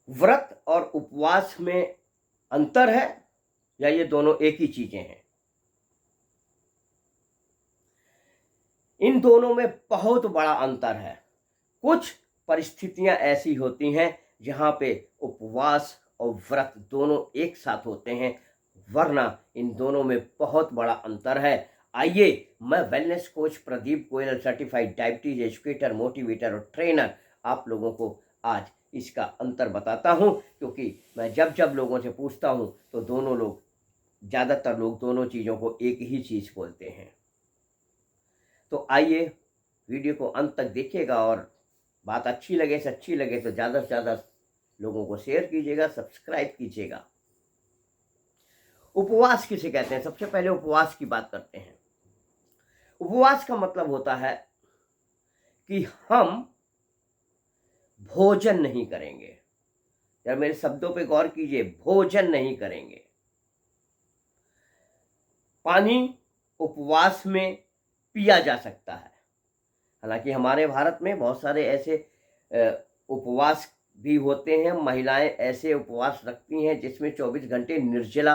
व्रत और उपवास में अंतर है या ये दोनों एक ही चीजें हैं? इन दोनों में बहुत बड़ा अंतर है। कुछ परिस्थितियां ऐसी होती हैं जहां पे उपवास और व्रत दोनों एक साथ होते हैं, वरना इन दोनों में बहुत बड़ा अंतर है। आइए, मैं wellness coach Pradeep Goyal, certified diabetes educator, motivator और ट्रेनर, आप लोगों को आज इसका अंतर बताता हूं, क्योंकि मैं जब जब लोगों से पूछता हूं तो ज़्यादातर लोग दोनों चीज़ों को एक ही चीज़ बोलते हैं। तो आइए, वीडियो को अंत तक देखिएगा और बात अच्छी लगे तो ज़्यादा से ज़्यादा लोगों को शेयर कीजिएगा, सब्सक्राइब कीजिएगा। उपवास किसे कहते हैं? सबसे पहले उपवास की बात करते हैं। उपवास का मतलब होता है कि हम भोजन नहीं करेंगे। जरा मेरे शब्दों पे गौर कीजिए, भोजन नहीं करेंगे। पानी उपवास में पिया जा सकता है। हालांकि हमारे भारत में बहुत सारे ऐसे उपवास भी होते हैं। महिलाएं ऐसे उपवास रखती हैं जिसमें 24 घंटे निर्जला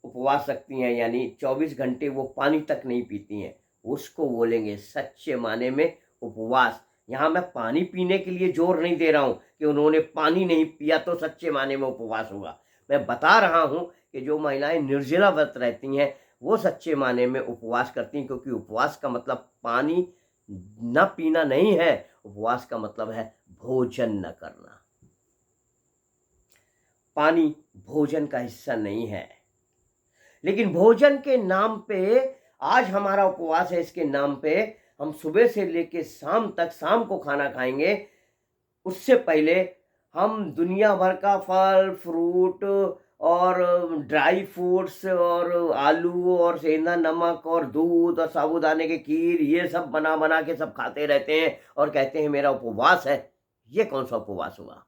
उपवास रखती हैं, यानी 24 घंटे वो पानी तक नहीं पीती हैं। उसको बोलेंगे सच्चे माने में उपवास। यहाँ मैं पानी पीने के लिए जोर नहीं दे रहा हूँ कि उन्होंने पानी नहीं पिया तो सच्चे माने में उपवास होगा। मैं बता रहा हूँ कि जो महिलाएं निर्जला व्रत रहती हैं वो सच्चे माने में उपवास करती हैं, क्योंकि उपवास का मतलब पानी न पीना नहीं है। उपवास का मतलब है भोजन न करना। पानी भोजन का हिस्सा नहीं है, लेकिन भोजन के नाम पे आज हमारा उपवास है। इसके नाम पे हम सुबह से लेके शाम तक, शाम को खाना खाएंगे, उससे पहले हम दुनिया भर का फल फ्रूट और ड्राई फ्रूट्स और आलू और सेंधा नमक और दूध और साबूदाने की खीर, ये सब बना बना के सब खाते रहते हैं और कहते हैं मेरा उपवास है। ये कौन सा उपवास हुआ?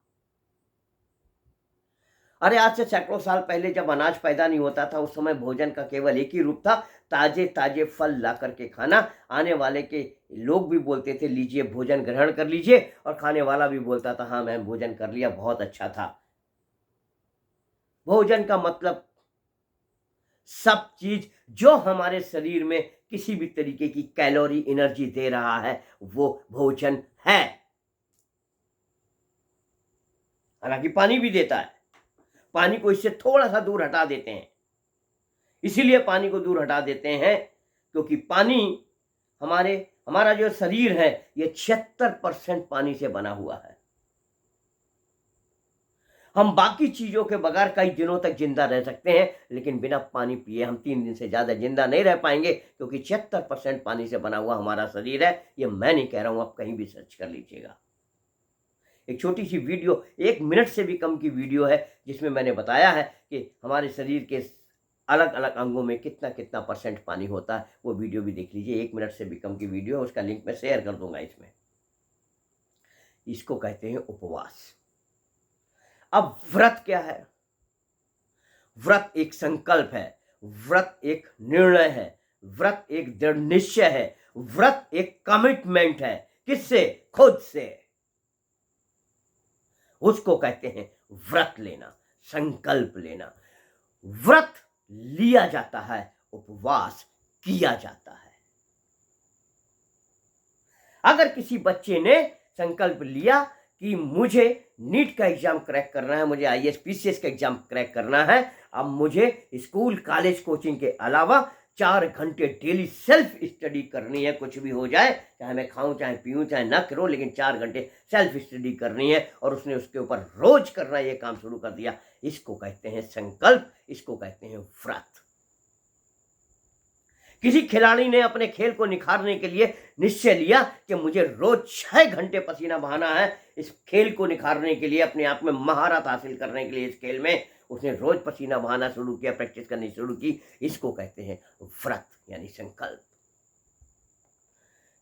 अरे आज से सैकड़ों साल पहले जब अनाज पैदा नहीं होता था, उस समय भोजन का केवल एक ही रूप था, ताजे ताजे फल ला करके खाना। आने वाले के लोग भी बोलते थे लीजिए भोजन ग्रहण कर लीजिए, और खाने वाला भी बोलता था हाँ मैं भोजन कर लिया, बहुत अच्छा था। भोजन का मतलब सब चीज जो हमारे शरीर में किसी भी तरीके की कैलोरी एनर्जी दे रहा है वो भोजन है। हालांकि पानी भी देता है, पानी को इससे थोड़ा सा दूर हटा देते हैं। इसीलिए पानी को दूर हटा देते हैं क्योंकि पानी हमारा जो शरीर है ये 76% पानी से बना हुआ है। हम बाकी चीजों के बगैर कई दिनों तक जिंदा रह सकते हैं, लेकिन बिना पानी पिए हम 3 दिन से ज्यादा जिंदा नहीं रह पाएंगे, क्योंकि 76% पानी से बना हुआ हमारा शरीर है। ये मैं नहीं कह रहा हूं, आप कहीं भी सर्च कर लीजिएगा। एक छोटी सी वीडियो, 1 मिनट से भी कम की वीडियो है, जिसमें मैंने बताया है कि हमारे शरीर के अलग अलग अंगों में कितना कितना परसेंट पानी होता है। वो वीडियो भी देख लीजिए, 1 मिनट से भी कम की वीडियो है, उसका लिंक मैं शेयर कर दूंगा इसमें। इसको कहते हैं उपवास। अब व्रत क्या है? व्रत एक संकल्प है, व्रत एक निर्णय है, व्रत एक दृढ़ निश्चय है, व्रत एक कमिटमेंट है। किससे? खुद से। उसको कहते हैं व्रत लेना, संकल्प लेना। व्रत लिया जाता है, उपवास किया जाता है। अगर किसी बच्चे ने संकल्प लिया कि मुझे नीट का एग्जाम क्रैक करना है, मुझे आईएएस पीसीएस का एग्जाम क्रैक करना है, अब मुझे स्कूल कॉलेज कोचिंग के अलावा 4 घंटे डेली सेल्फ स्टडी करनी है। कुछ भी हो जाए, चाहे मैं खाऊं चाहे पीऊं चाहे ना करूं, लेकिन 4 घंटे सेल्फ स्टडी करनी है, और उसने उसके ऊपर रोज करना ये काम शुरू कर दिया। इसको कहते हैं संकल्प, इसको कहते हैं व्रत। किसी खिलाड़ी ने अपने खेल को निखारने के लिए निश्चय लिया कि मुझे रोज 6 घंटे पसीना बहाना है। इस खेल को निखारने के लिए, अपने आप में महारत हासिल करने के लिए, इस खेल में उसने रोज पसीना बहाना शुरू किया, प्रैक्टिस करनी शुरू की। इसको कहते हैं व्रत, यानी संकल्प।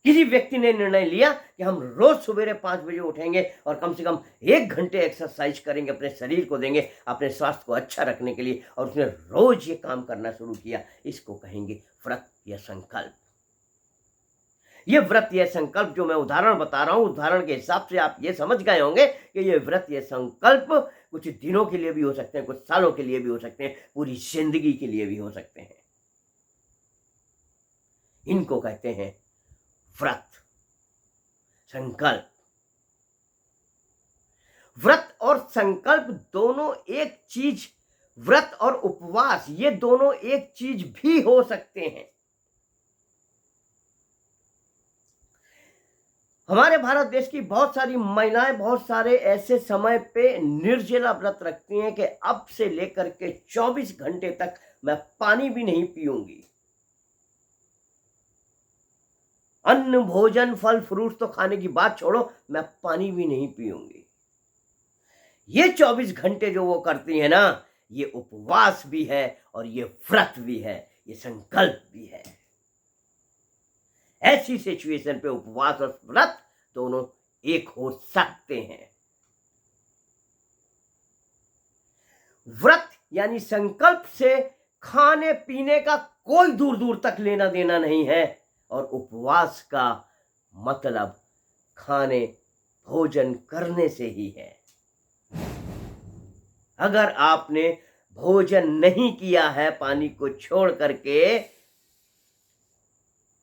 किसी व्यक्ति ने निर्णय लिया कि हम रोज सवेरे 5 बजे उठेंगे और कम से कम 1 घंटे एक्सरसाइज करेंगे, अपने शरीर को देंगे, अपने स्वास्थ्य को अच्छा रखने के लिए, और उसने रोज ये काम करना शुरू किया। इसको कहेंगे व्रत या संकल्प। ये व्रत, ये संकल्प जो मैं उदाहरण बता रहा हूं, उदाहरण के हिसाब से आप ये समझ गए होंगे कि ये व्रत, ये संकल्प कुछ दिनों के लिए भी हो सकते हैं, कुछ सालों के लिए भी हो सकते हैं, पूरी जिंदगी के लिए भी हो सकते हैं। इनको कहते हैं व्रत, संकल्प। व्रत और संकल्प दोनों एक चीज, व्रत और उपवास ये दोनों एक चीज भी हो सकते हैं। हमारे भारत देश की बहुत सारी महिलाएं बहुत सारे ऐसे समय पे निर्जला व्रत रखती हैं कि अब से लेकर के 24 घंटे तक मैं पानी भी नहीं पीऊंगी। अन्न भोजन फल फ्रूट तो खाने की बात छोड़ो, मैं पानी भी नहीं पीऊंगी। ये 24 घंटे जो वो करती है ना, ये उपवास भी है और ये व्रत भी है, ये संकल्प भी है। ऐसी सिचुएशन पे उपवास और व्रत दोनों एक हो सकते हैं। व्रत यानी संकल्प से खाने पीने का कोई दूर दूर तक लेना देना नहीं है, और उपवास का मतलब खाने भोजन करने से ही है। अगर आपने भोजन नहीं किया है, पानी को छोड़ करके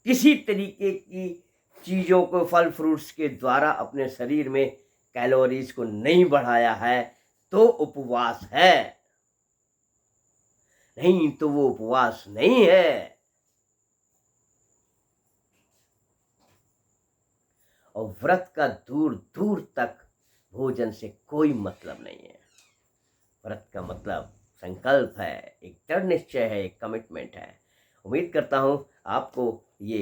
किसी तरीके की चीजों को फल फ्रूट्स के द्वारा अपने शरीर में कैलोरीज को नहीं बढ़ाया है, तो उपवास है, नहीं तो वो उपवास नहीं है। और व्रत का दूर दूर तक भोजन से कोई मतलब नहीं है। व्रत का मतलब संकल्प है, एक दृढ़ निश्चय है, एक कमिटमेंट है। उम्मीद करता हूं आपको ये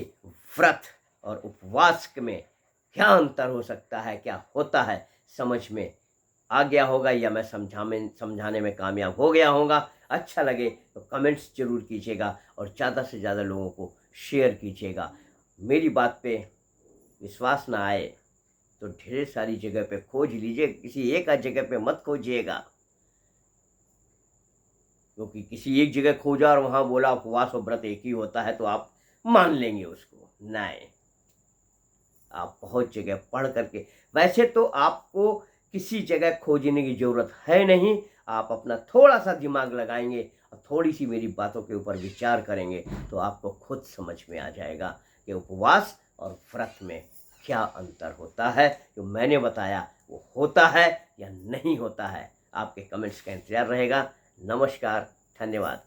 व्रत और उपवास में क्या अंतर हो सकता है, क्या होता है, समझ में आ गया होगा, या मैं समझाने में कामयाब हो गया होगा। अच्छा लगे तो कमेंट्स जरूर कीजिएगा और ज़्यादा से ज़्यादा लोगों को शेयर कीजिएगा। मेरी बात पे विश्वास ना आए तो ढेर सारी जगह पे खोज लीजिए, किसी एक आध जगह पे मत खोजिएगा, क्योंकि किसी एक जगह खोजा और वहां बोला उपवास और व्रत एक ही होता है तो आप मान लेंगे उसको। नहीं, आप बहुत जगह पढ़ करके, वैसे तो आपको किसी जगह खोजने की जरूरत है नहीं, आप अपना थोड़ा सा दिमाग लगाएंगे और थोड़ी सी मेरी बातों के ऊपर विचार करेंगे तो आपको खुद समझ में आ जाएगा कि उपवास और व्रत में क्या अंतर होता है। जो मैंने बताया वो होता है या नहीं होता है। आपके कमेंट्स का इंतजार रहेगा। नमस्कार, धन्यवाद।